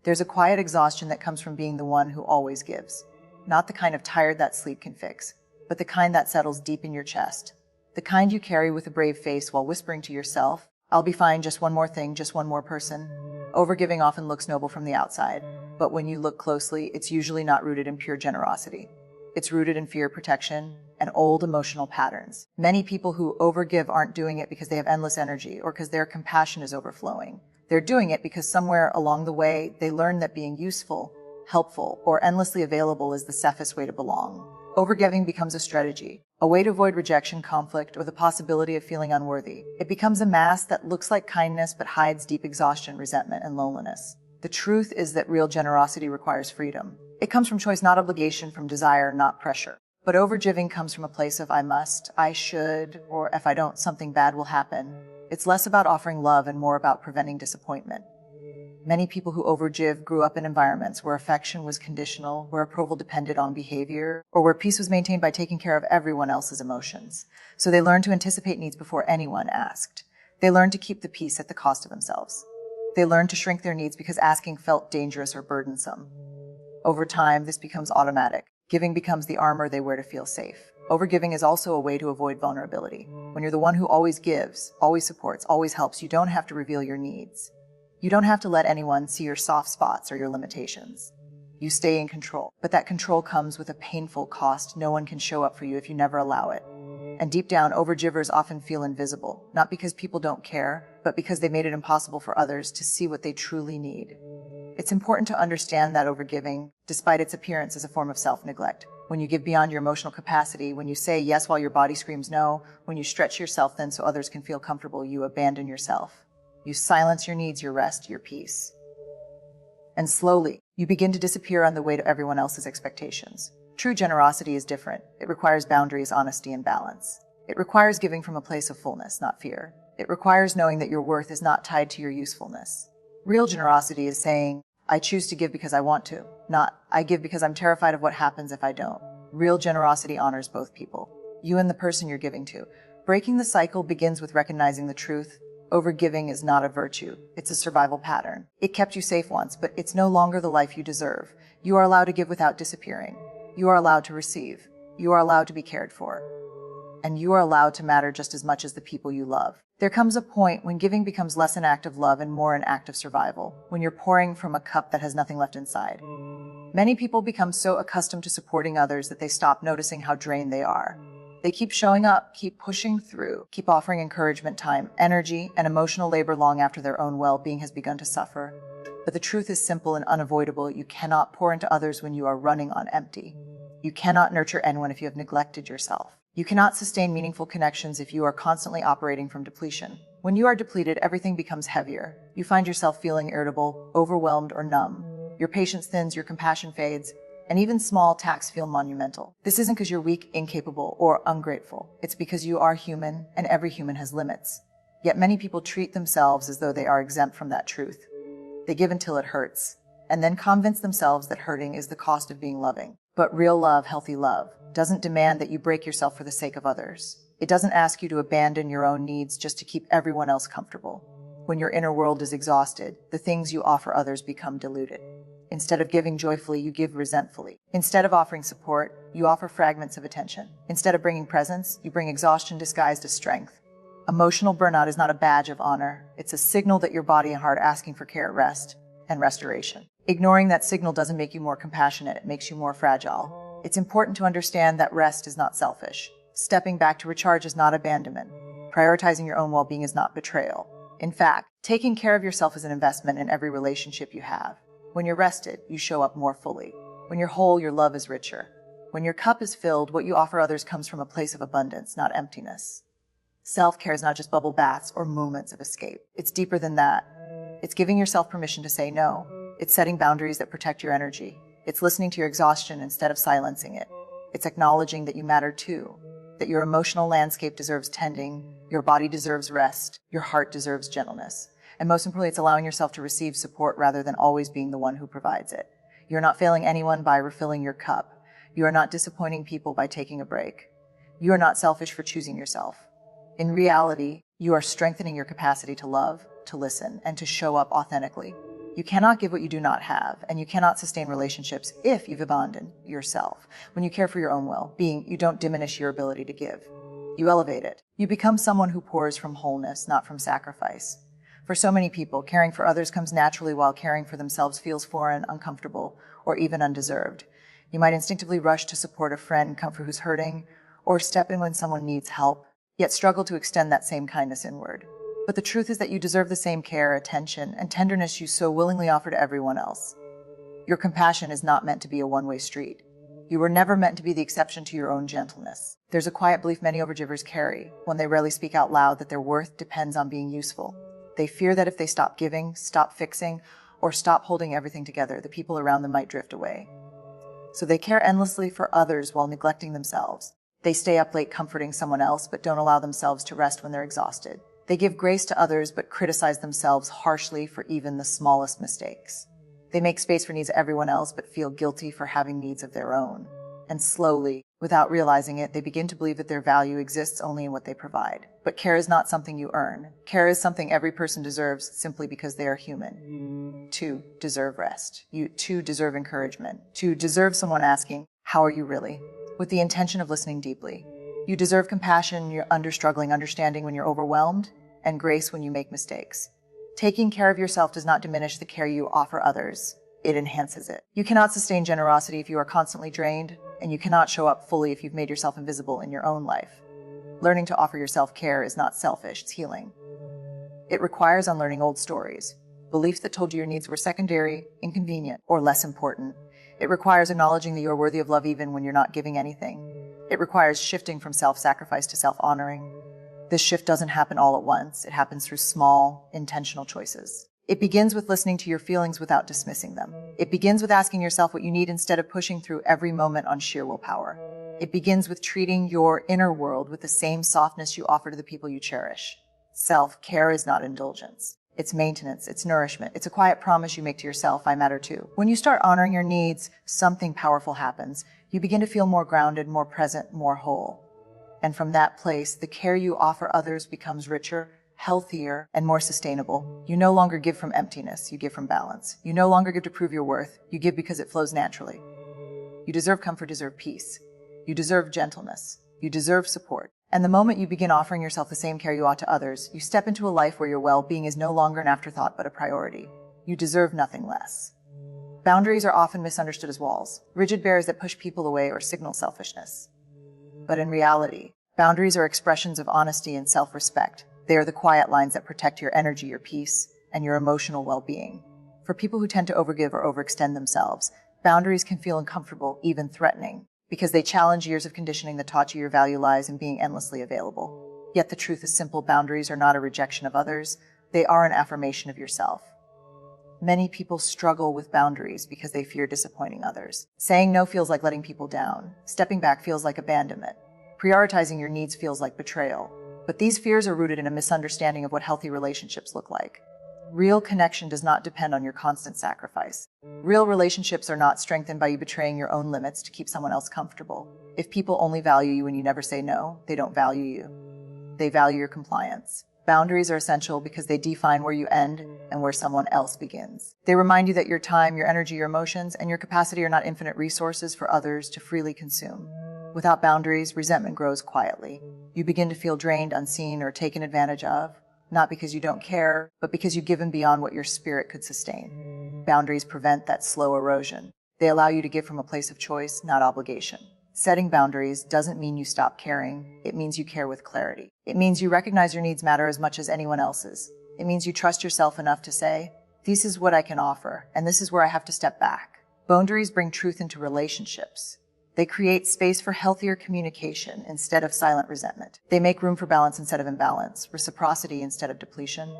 There's a quiet exhaustion that comes from being the one who always gives. Not the kind of tired that sleep can fix, but the kind that settles deep in your chest. The kind you carry with a brave face while whispering to yourself, "I'll be fine, just one more thing, just one more person." Overgiving often looks noble from the outside, but when you look closely, it's usually not rooted in pure generosity. It's rooted in fear, protection, and old emotional patterns. Many people who overgive aren't doing it because they have endless energy or because their compassion is overflowing. They're doing it because somewhere along the way, they learned that being useful, helpful, or endlessly available is the safest way to belong. Overgiving becomes a strategy, a way to avoid rejection, conflict, or the possibility of feeling unworthy. It becomes a mask that looks like kindness but hides deep exhaustion, resentment, and loneliness. The truth is that real generosity requires freedom. It comes from choice, not obligation, from desire, not pressure. But overgiving comes from a place of I must, I should, or if I don't, something bad will happen. It's less about offering love and more about preventing disappointment. Many people who overgive grew up in environments where affection was conditional, where approval depended on behavior, or where peace was maintained by taking care of everyone else's emotions. So they learned to anticipate needs before anyone asked. They learned to keep the peace at the cost of themselves. They learned to shrink their needs because asking felt dangerous or burdensome. Over time, this becomes automatic. Giving becomes the armor they wear to feel safe. Overgiving is also a way to avoid vulnerability. When you're the one who always gives, always supports, always helps, you don't have to reveal your needs. You don't have to let anyone see your soft spots or your limitations. You stay in control, but that control comes with a painful cost. No one can show up for you if you never allow it. And deep down, overgivers often feel invisible, not because people don't care, but because they made it impossible for others to see what they truly need. It's important to understand that overgiving, despite its appearance, is a form of self-neglect. When you give beyond your emotional capacity, when you say yes while your body screams no, when you stretch yourself thin so others can feel comfortable, you abandon yourself. You silence your needs, your rest, your peace. And slowly, you begin to disappear on the way to everyone else's expectations. True generosity is different. It requires boundaries, honesty, and balance. It requires giving from a place of fullness, not fear. It requires knowing that your worth is not tied to your usefulness. Real generosity is saying, I choose to give because I want to, not I give because I'm terrified of what happens if I don't. Real generosity honors both people, you and the person you're giving to. Breaking the cycle begins with recognizing the truth. Overgiving is not a virtue. It's a survival pattern. It kept you safe once, but it's no longer the life you deserve. You are allowed to give without disappearing. You are allowed to receive. You are allowed to be cared for. And you are allowed to matter just as much as the people you love. There comes a point when giving becomes less an act of love and more an act of survival, when you're pouring from a cup that has nothing left inside. Many people become so accustomed to supporting others that they stop noticing how drained they are. They keep showing up, keep pushing through, keep offering encouragement, time, energy, and emotional labor long after their own well-being has begun to suffer. But the truth is simple and unavoidable. You cannot pour into others when you are running on empty. You cannot nurture anyone if you have neglected yourself. You cannot sustain meaningful connections if you are constantly operating from depletion. When you are depleted, everything becomes heavier. You find yourself feeling irritable, overwhelmed, or numb. Your patience thins, your compassion fades, and even small attacks feel monumental. This isn't because you're weak, incapable, or ungrateful. It's because you are human, and every human has limits. Yet many people treat themselves as though they are exempt from that truth. They give until it hurts, and then convince themselves that hurting is the cost of being loving. But real love, healthy love, doesn't demand that you break yourself for the sake of others. It doesn't ask you to abandon your own needs just to keep everyone else comfortable. When your inner world is exhausted, the things you offer others become diluted. Instead of giving joyfully, you give resentfully. Instead of offering support, you offer fragments of attention. Instead of bringing presence, you bring exhaustion disguised as strength. Emotional burnout is not a badge of honor. It's a signal that your body and heart are asking for care, rest, and restoration. Ignoring that signal doesn't make you more compassionate, it makes you more fragile. It's important to understand that rest is not selfish. Stepping back to recharge is not abandonment. Prioritizing your own well-being is not betrayal. In fact, taking care of yourself is an investment in every relationship you have. When you're rested, you show up more fully. When you're whole, your love is richer. When your cup is filled, what you offer others comes from a place of abundance, not emptiness. Self-care is not just bubble baths or moments of escape. It's deeper than that. It's giving yourself permission to say no. It's setting boundaries that protect your energy. It's listening to your exhaustion instead of silencing it. It's acknowledging that you matter too, that your emotional landscape deserves tending, your body deserves rest, your heart deserves gentleness. And most importantly, it's allowing yourself to receive support rather than always being the one who provides it. You're not failing anyone by refilling your cup. You are not disappointing people by taking a break. You are not selfish for choosing yourself. In reality, you are strengthening your capacity to love, to listen, and to show up authentically. You cannot give what you do not have, and you cannot sustain relationships if you've abandoned yourself. When you care for your own well-being, you don't diminish your ability to give. You elevate it. You become someone who pours from wholeness, not from sacrifice. For so many people, caring for others comes naturally while caring for themselves feels foreign, uncomfortable, or even undeserved. You might instinctively rush to support a friend, comfort who's hurting, or step in when someone needs help, yet struggle to extend that same kindness inward. But the truth is that you deserve the same care, attention, and tenderness you so willingly offer to everyone else. Your compassion is not meant to be a one-way street. You were never meant to be the exception to your own gentleness. There's a quiet belief many overgivers carry, when they rarely speak out loud, that their worth depends on being useful. They fear that if they stop giving, stop fixing, or stop holding everything together, the people around them might drift away. So they care endlessly for others while neglecting themselves. They stay up late comforting someone else, but don't allow themselves to rest when they're exhausted. They give grace to others, but criticize themselves harshly for even the smallest mistakes. They make space for needs of everyone else, but feel guilty for having needs of their own. And slowly, without realizing it, they begin to believe that their value exists only in what they provide. But care is not something you earn. Care is something every person deserves simply because they are human. You deserve rest. You deserve encouragement. You deserve someone asking, "How are you really?" with the intention of listening deeply. You deserve compassion, you're struggling, understanding when you're overwhelmed, and grace when you make mistakes. Taking care of yourself does not diminish the care you offer others. It enhances it. You cannot sustain generosity if you are constantly drained, and you cannot show up fully if you've made yourself invisible in your own life. Learning to offer yourself care is not selfish, it's healing. It requires unlearning old stories, beliefs that told you your needs were secondary, inconvenient, or less important. It requires acknowledging that you are worthy of love even when you're not giving anything. It requires shifting from self-sacrifice to self-honoring. This shift doesn't happen all at once. It happens through small, intentional choices. It begins with listening to your feelings without dismissing them. It begins with asking yourself what you need instead of pushing through every moment on sheer willpower. It begins with treating your inner world with the same softness you offer to the people you cherish. Self-care is not indulgence. It's maintenance, it's nourishment, it's a quiet promise you make to yourself, I matter too. When you start honoring your needs, something powerful happens. You begin to feel more grounded, more present, more whole. And from that place, the care you offer others becomes richer, healthier, and more sustainable. You no longer give from emptiness, you give from balance. You no longer give to prove your worth, you give because it flows naturally. You deserve comfort, deserve peace. You deserve gentleness. You deserve support. And the moment you begin offering yourself the same care you ought to others, you step into a life where your well-being is no longer an afterthought but a priority. You deserve nothing less. Boundaries are often misunderstood as walls, rigid barriers that push people away or signal selfishness. But in reality, boundaries are expressions of honesty and self-respect. They are the quiet lines that protect your energy, your peace, and your emotional well-being. For people who tend to overgive or overextend themselves, boundaries can feel uncomfortable, even threatening, because they challenge years of conditioning that taught you your value lies in being endlessly available. Yet the truth is simple. Boundaries are not a rejection of others. They are an affirmation of yourself. Many people struggle with boundaries because they fear disappointing others. Saying no feels like letting people down. Stepping back feels like abandonment. Prioritizing your needs feels like betrayal. But these fears are rooted in a misunderstanding of what healthy relationships look like. Real connection does not depend on your constant sacrifice. Real relationships are not strengthened by you betraying your own limits to keep someone else comfortable. If people only value you when you never say no, they don't value you. They value your compliance. Boundaries are essential because they define where you end and where someone else begins. They remind you that your time, your energy, your emotions, and your capacity are not infinite resources for others to freely consume. Without boundaries, resentment grows quietly. You begin to feel drained, unseen, or taken advantage of. Not because you don't care, but because you've given beyond what your spirit could sustain. Boundaries prevent that slow erosion. They allow you to give from a place of choice, not obligation. Setting boundaries doesn't mean you stop caring. It means you care with clarity. It means you recognize your needs matter as much as anyone else's. It means you trust yourself enough to say, this is what I can offer, and this is where I have to step back. Boundaries bring truth into relationships. They create space for healthier communication instead of silent resentment. They make room for balance instead of imbalance, reciprocity instead of depletion.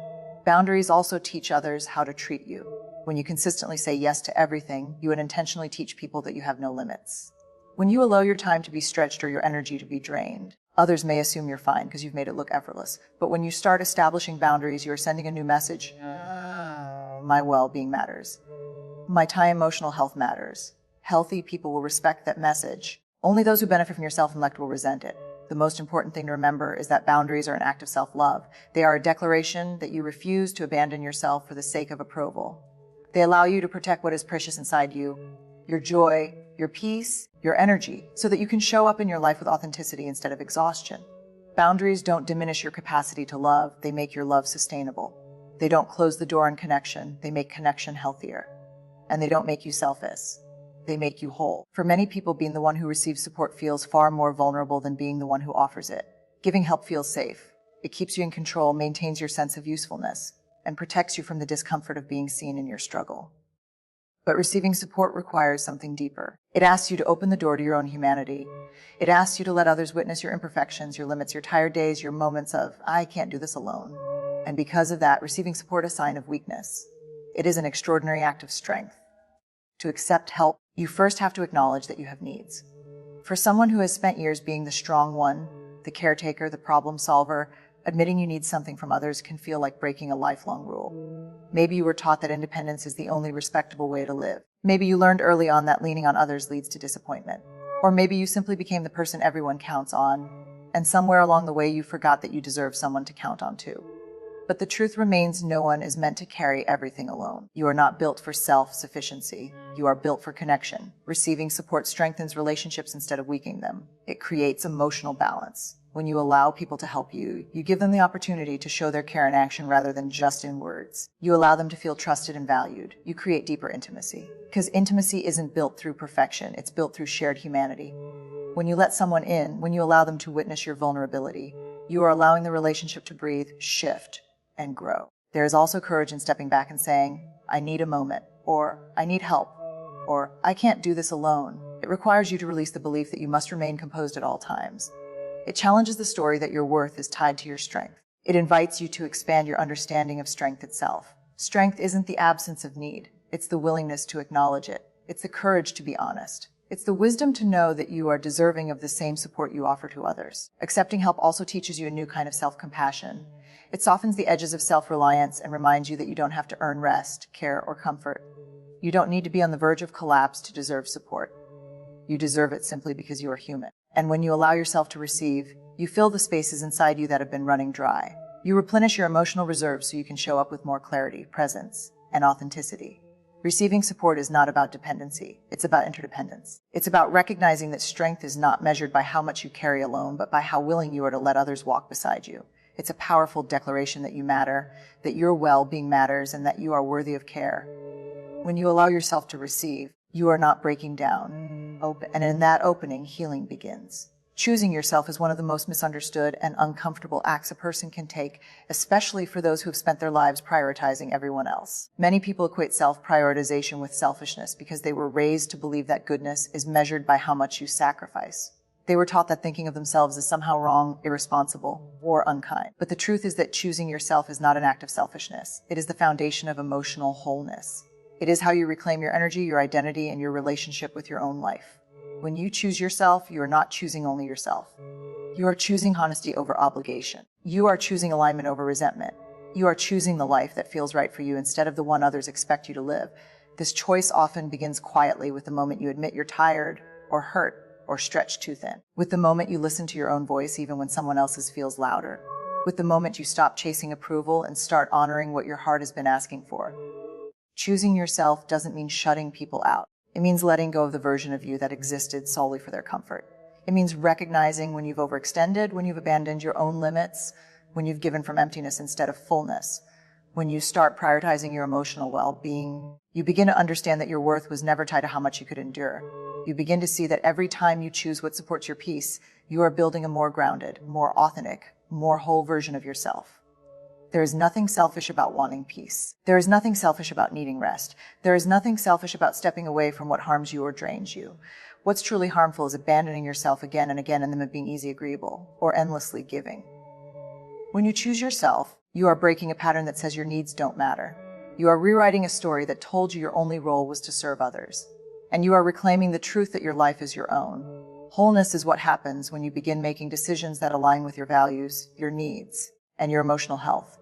Boundaries also teach others how to treat you. When you consistently say yes to everything, you unintentionally teach people that you have no limits. When you allow your time to be stretched or your energy to be drained, others may assume you're fine because you've made it look effortless. But when you start establishing boundaries, you're sending a new message. My well-being matters. My time, emotional health matters. Healthy people will respect that message. Only those who benefit from your self-neglect will resent it. The most important thing to remember is that boundaries are an act of self-love. They are a declaration that you refuse to abandon yourself for the sake of approval. They allow you to protect what is precious inside you, your joy, your peace, your energy, so that you can show up in your life with authenticity instead of exhaustion. Boundaries don't diminish your capacity to love, they make your love sustainable. They don't close the door on connection, they make connection healthier. And they don't make you selfish, they make you whole. For many people, being the one who receives support feels far more vulnerable than being the one who offers it. Giving help feels safe. It keeps you in control, maintains your sense of usefulness, and protects you from the discomfort of being seen in your struggle. But receiving support requires something deeper. It asks you to open the door to your own humanity. It asks you to let others witness your imperfections, your limits, your tired days, your moments of, I can't do this alone. And because of that, receiving support is a sign of weakness. It is an extraordinary act of strength. To accept help, you first have to acknowledge that you have needs. For someone who has spent years being the strong one, the caretaker, the problem solver, admitting you need something from others can feel like breaking a lifelong rule. Maybe you were taught that independence is the only respectable way to live. Maybe you learned early on that leaning on others leads to disappointment. Or maybe you simply became the person everyone counts on, and somewhere along the way you forgot that you deserve someone to count on too. But the truth remains, no one is meant to carry everything alone. You are not built for self-sufficiency. You are built for connection. Receiving support strengthens relationships instead of weakening them. It creates emotional balance. When you allow people to help you, you give them the opportunity to show their care in action rather than just in words. You allow them to feel trusted and valued. You create deeper intimacy. Because intimacy isn't built through perfection, it's built through shared humanity. When you let someone in, when you allow them to witness your vulnerability, you are allowing the relationship to breathe, shift, and grow. There is also courage in stepping back and saying, I need a moment, or I need help, or I can't do this alone. It requires you to release the belief that you must remain composed at all times. It challenges the story that your worth is tied to your strength. It invites you to expand your understanding of strength itself. Strength isn't the absence of need. It's the willingness to acknowledge it. It's the courage to be honest. It's the wisdom to know that you are deserving of the same support you offer to others. Accepting help also teaches you a new kind of self-compassion. It softens the edges of self-reliance and reminds you that you don't have to earn rest, care, or comfort. You don't need to be on the verge of collapse to deserve support. You deserve it simply because you are human. And when you allow yourself to receive, you fill the spaces inside you that have been running dry. You replenish your emotional reserves so you can show up with more clarity, presence, and authenticity. Receiving support is not about dependency. It's about interdependence. It's about recognizing that strength is not measured by how much you carry alone, but by how willing you are to let others walk beside you. It's a powerful declaration that you matter, that your well-being matters, and that you are worthy of care. When you allow yourself to receive, you are not breaking down. And in that opening, healing begins. Choosing yourself is one of the most misunderstood and uncomfortable acts a person can take, especially for those who have spent their lives prioritizing everyone else. Many people equate self-prioritization with selfishness because they were raised to believe that goodness is measured by how much you sacrifice. They were taught that thinking of themselves is somehow wrong, irresponsible, or unkind. But the truth is that choosing yourself is not an act of selfishness. It is the foundation of emotional wholeness. It is how you reclaim your energy, your identity, and your relationship with your own life. When you choose yourself, you are not choosing only yourself. You are choosing honesty over obligation. You are choosing alignment over resentment. You are choosing the life that feels right for you instead of the one others expect you to live. This choice often begins quietly with the moment you admit you're tired or hurt or stretched too thin. With the moment you listen to your own voice even when someone else's feels louder. With the moment you stop chasing approval and start honoring what your heart has been asking for. Choosing yourself doesn't mean shutting people out. It means letting go of the version of you that existed solely for their comfort. It means recognizing when you've overextended, when you've abandoned your own limits, when you've given from emptiness instead of fullness. When you start prioritizing your emotional well-being, you begin to understand that your worth was never tied to how much you could endure. You begin to see that every time you choose what supports your peace, you are building a more grounded, more authentic, more whole version of yourself. There is nothing selfish about wanting peace. There is nothing selfish about needing rest. There is nothing selfish about stepping away from what harms you or drains you. What's truly harmful is abandoning yourself again and again and then being easy agreeable or endlessly giving. When you choose yourself, you are breaking a pattern that says your needs don't matter. You are rewriting a story that told you your only role was to serve others. And you are reclaiming the truth that your life is your own. Wholeness is what happens when you begin making decisions that align with your values, your needs, and your emotional health.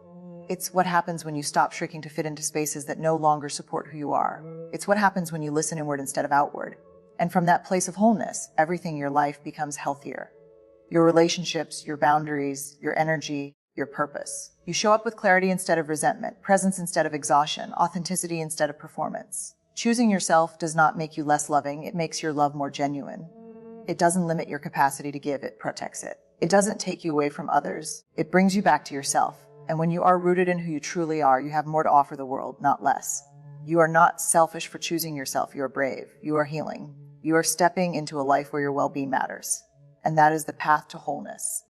It's what happens when you stop shrinking to fit into spaces that no longer support who you are. It's what happens when you listen inward instead of outward. And from that place of wholeness, everything in your life becomes healthier. Your relationships, your boundaries, your energy, your purpose. You show up with clarity instead of resentment, presence instead of exhaustion, authenticity instead of performance. Choosing yourself does not make you less loving, it makes your love more genuine. It doesn't limit your capacity to give, it protects it. It doesn't take you away from others, it brings you back to yourself. And when you are rooted in who you truly are, you have more to offer the world, not less. You are not selfish for choosing yourself, you are brave, you are healing. You are stepping into a life where your well-being matters. And that is the path to wholeness.